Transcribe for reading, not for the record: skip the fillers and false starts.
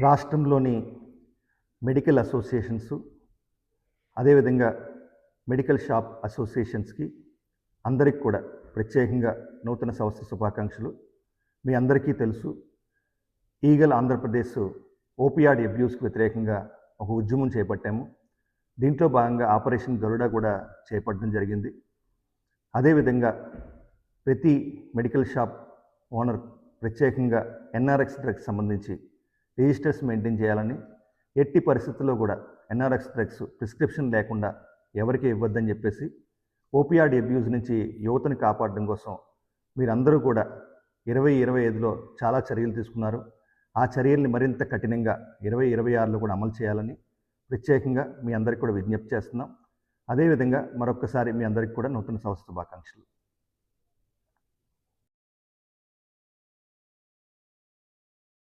రాష్ట్రంలోని medical associations, అదేవిధంగా medical shop అసోసియేషన్స్కి అందరికి కూడా ప్రత్యేకంగా నూతన సంవత్సర శుభాకాంక్షలు. మీ అందరికీ తెలుసు, ఈగల్ ఆంధ్రప్రదేశ్ ఓపియాడ్ అబ్యూస్కి వ్యతిరేకంగా ఒక ఉద్యమం చేపట్టాము. దీంట్లో భాగంగా ఆపరేషన్ గరుడ కూడా చేపట్టడం జరిగింది. అదేవిధంగా ప్రతి మెడికల్ షాప్ ఓనర్ ప్రత్యేకంగా ఎన్ఆర్ఎక్స్ డ్రగ్స్ సంబంధించి రిజిస్టర్స్ మెయింటైన్ చేయాలని, ఎట్టి పరిస్థితుల్లో కూడా ఎన్ఆర్ఎక్స్ డ్రగ్స్ ప్రిస్క్రిప్షన్ లేకుండా ఎవరికి ఇవ్వద్దని చెప్పేసి ఓపియాడ్ అబ్యూస్ నుంచి యువతను కాపాడడం కోసం మీరందరూ కూడా 2025లో చాలా చర్యలు తీసుకున్నారు. ఆ చర్యల్ని మరింత కఠినంగా 2026లో కూడా అమలు చేయాలని ప్రత్యేకంగా మీ అందరికీ కూడా విజ్ఞప్తి చేస్తున్నాం. అదేవిధంగా మరొకసారి మీ అందరికీ కూడా నూతన సంవత్సర శుభాకాంక్షలు.